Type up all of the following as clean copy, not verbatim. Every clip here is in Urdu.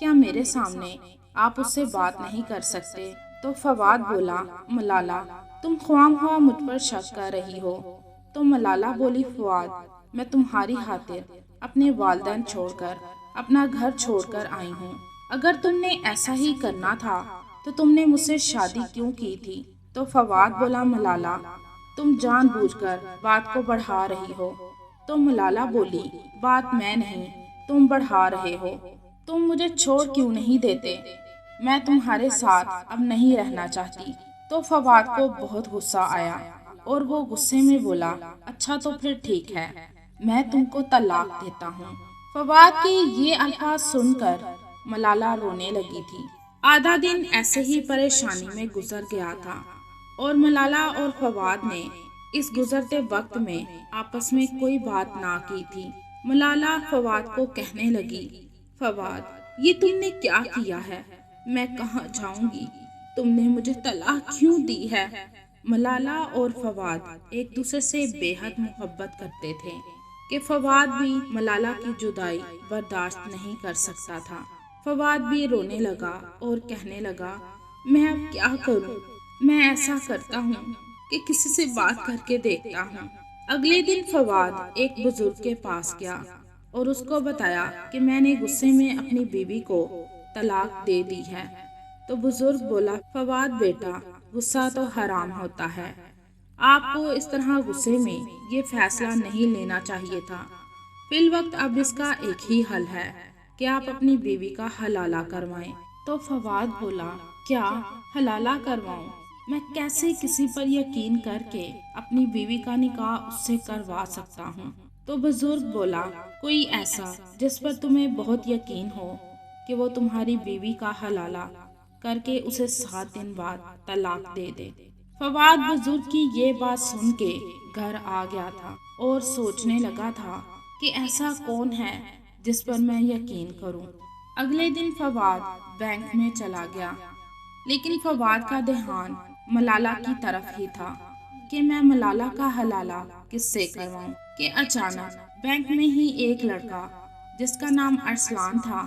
کیا میرے سامنے آپ اس سے بات نہیں کر سکتے؟ تو فواد بولا ملالہ تم خواہ خواہ مجھ پر شک کر رہی ہو۔ تو ملالہ بولی فواد میں تمہاری خاطر اپنے والدین چھوڑ کر اپنا گھر چھوڑ کر آئی ہوں۔ اگر تم نے ایسا ہی کرنا تھا تو تم نے مجھ سے شادی کیوں کی تھی؟ تو فواد بولا ملالہ تم جان بوجھ کر بات کو بڑھا رہی ہو۔ تو ملالہ بولی بات میں نہیں تم بڑھا رہے ہو، تم مجھے چھوڑ کیوں نہیں دیتے؟ میں تمہارے ساتھ اب نہیں رہنا چاہتی۔ تو فواد کو بہت غصہ آیا اور وہ غصے میں بولا اچھا تو پھر ٹھیک ہے، میں تم کو طلاق دیتا ہوں۔ فواد کے یہ الفاظ سن کر ملالہ رونے لگی تھی۔ آدھا دن ایسے ہی پریشانی میں گزر گیا تھا اور ملالہ اور فواد نے اس گزرتے وقت میں آپس میں کوئی بات نہ کی تھی۔ ملالہ فواد کو کہنے لگی فواد یہ تم نے کیا کیا ہے؟ میں کہاں جاؤں گی؟ تم نے مجھے طلاق کیوں دی ہے؟ ملالہ اور فواد ایک دوسرے سے بے حد محبت کرتے تھے کہ فواد بھی ملالہ کی جدائی برداشت نہیں کر سکتا تھا۔ فواد بھی رونے لگا اور کہنے لگا میں اب کیا کروں؟ میں ایسا کرتا ہوں کہ کسی سے بات کر کے دیکھتا ہوں۔ اگلے دن فواد ایک بزرگ کے پاس گیا اور اس کو بتایا کہ میں نے غصے میں اپنی بیوی کو طلاق دے دی ہے۔ تو بزرگ بولا فواد بیٹا غصہ تو حرام ہوتا ہے، آپ کو اس طرح غصے میں یہ فیصلہ نہیں لینا چاہیے تھا۔ فی الوقت اب اس کا ایک ہی حل ہے کہ آپ اپنی بیوی کا حلالہ کروائیں۔ تو فواد بولا کیا حلالہ کرواؤں؟ میں کیسے کسی پر یقین کر کے اپنی بیوی کا نکاح اس سے کروا سکتا ہوں؟ تو بزرگ بولا کوئی ایسا جس پر تمہیں بہت یقین ہو کہ وہ تمہاری بیوی کا حلالہ کر کے اسے 7 دن بعد طلاق دے دے۔ فواد بزرگ کی یہ بات سن کے گھر آ گیا تھا اور سوچنے لگا تھا کہ ایسا کون ہے جس پر میں یقین کروں۔ اگلے دن فواد بینک میں چلا گیا، لیکن فواد کا دھیان ملالہ کی طرف ہی تھا کہ میں ملالہ کا حلالہ کس سے کرواؤں کہ اچانک بینک میں ہی ایک لڑکا جس کا نام ارسلان تھا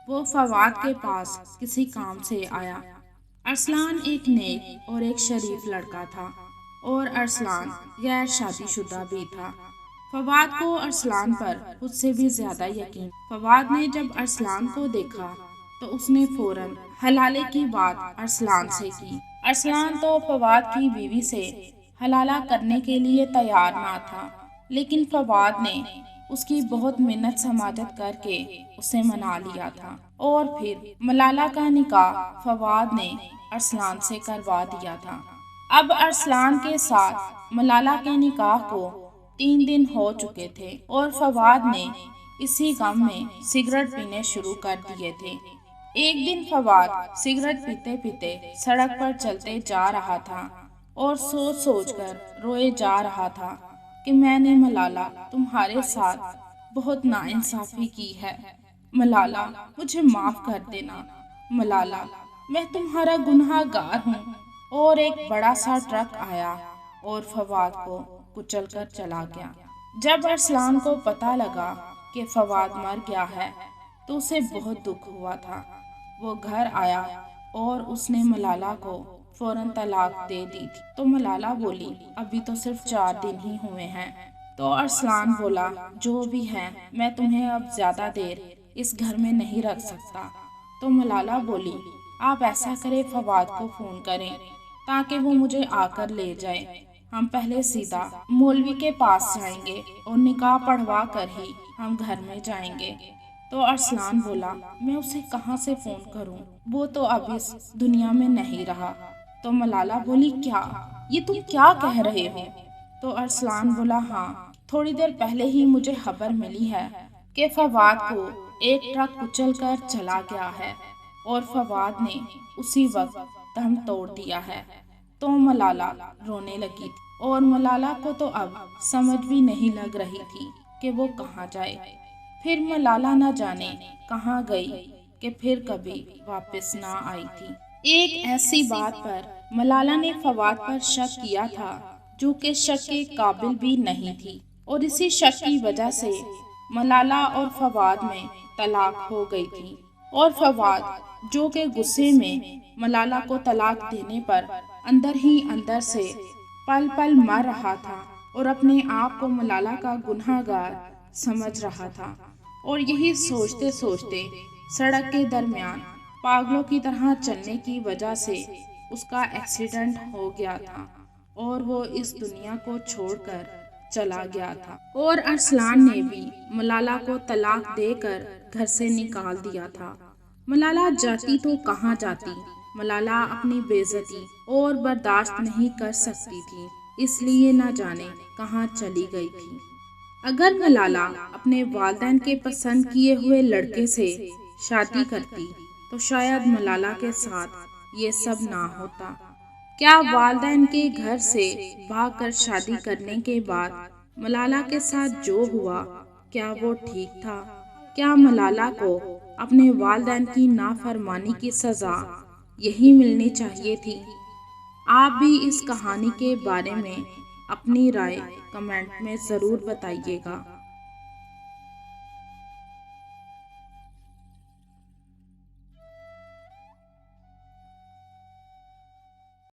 وہ فواد کے پاس کسی کام سے آیا۔ ارسلان ایک نیک اور ایک شریف لڑکا تھا اور ارسلان غیر شادی شدہ بھی تھا۔ فواد کو ارسلان پر خود سے بھی زیادہ یقین۔ فواد نے جب ارسلان کو دیکھا تو اس نے فوراً حلالے کی بات ارسلان سے کی۔ ارسلان تو فواد کی بیوی سے حلالہ کرنے کے لیے تیار نہ تھا، لیکن فواد نے اس کی بہت منت سماجت کر کے اسے منا لیا تھا اور پھر ملالہ کا نکاح فواد نے ارسلان سے کروا دیا تھا۔ اب ارسلان کے ساتھ ملالہ کے نکاح کو 3 دن ہو چکے تھے اور فواد نے اسی غم میں سگریٹ پینے شروع کر دیے تھے۔ ایک دن فواد سگریٹ پیتے پیتے سڑک پر چلتے جا رہا تھا اور سوچ سوچ کر روئے جا رہا تھا کہ میں نے ملالہ تمہارے ساتھ بہت ناانصافی کی ہے، ملالہ مجھے معاف کر دینا، ملالہ میں تمہارا گناہ گار ہوں۔ اور ایک بڑا سا ٹرک آیا اور فواد کو کچل کر چلا گیا۔ جب ارسلان کو پتہ لگا کہ فواد مر گیا ہے تو اسے بہت دکھ ہوا تھا۔ وہ گھر آیا اور اس نے ملالہ کو فوراً طلاق دے دی تھی۔ تو ملالہ بولی ابھی تو صرف 4 دن ہی ہوئے ہیں۔ تو ارسلان بولا جو بھی ہے میں تمہیں اب زیادہ دیر اس گھر میں نہیں رکھ سکتا۔ تو ملالہ بولی آپ ایسا کریں فواد کو فون کریں تاکہ وہ مجھے آ کر لے جائے، ہم پہلے سیدھا مولوی کے پاس جائیں گے اور نکاح پڑھوا کر ہی ہم گھر میں جائیں گے۔ تو ارسلان بولا میں اسے کہاں سے فون کروں، وہ تو اب اس دنیا میں نہیں رہا۔ تو ملالہ بولی کیا یہ تم کیا کہہ رہے ہو؟ تو ارسلان بولا ہاں تھوڑی دیر پہلے ہی مجھے خبر ملی ہے کہ فواد کو ایک ٹرک کچل کر چلا گیا ہے اور فواد نے اسی وقت دم توڑ دیا ہے۔ تو ملالہ رونے لگی تھی اور ملالہ کو تو اب سمجھ بھی نہیں لگ رہی تھی کہ وہ کہاں جائے۔ پھر ملالہ نہ جانے کہاں گئی کہ پھر کبھی واپس نہ آئی تھی۔ ایک ایسی بات پر ملالہ نے فواد پر شک کیا تھا جو کہ شک کے قابل بھی نہیں تھی، اور اسی شک کی وجہ سے ملالہ اور فواد میں طلاق ہو گئی تھی۔ اور فواد جو کہ غصے میں ملالہ کو طلاق دینے پر اندر ہی اندر سے پل پل مر رہا تھا اور اپنے آپ کو ملالہ کا گناہ گار سمجھ رہا تھا، اور یہی سوچتے سوچتے سڑک کے درمیان پاگلوں کی طرح چلنے کی وجہ سے اس کا ایکسیڈنٹ ہو گیا تھا اور وہ اس دنیا کو چھوڑ کر چلا گیا تھا۔ اور ارسلان نے بھی ملالہ کو طلاق دے کر گھر سے نکال دیا تھا۔ ملالہ جاتی تو کہاں جاتی، ملالہ اپنی بے عزتی اور برداشت نہیں کر سکتی تھی، اس لیے نہ جانے کہاں چلی گئی تھی۔ اگر ملالہ اپنے والدین کے پسند کیے ہوئے لڑکے سے شادی کرتی تو شاید ملالہ کے ساتھ یہ سب نہ ہوتا۔ کیا والدین کے گھر سے بھاگ کر شادی کرنے کے بعد ملالہ کے ساتھ جو ہوا کیا وہ ٹھیک تھا؟ کیا ملالہ کو اپنے والدین کی نافرمانی کی سزا یہی ملنی چاہیے تھی؟ آپ بھی اس کہانی کے بارے میں اپنی رائے کمنٹ میں ضرور بتائیے گا۔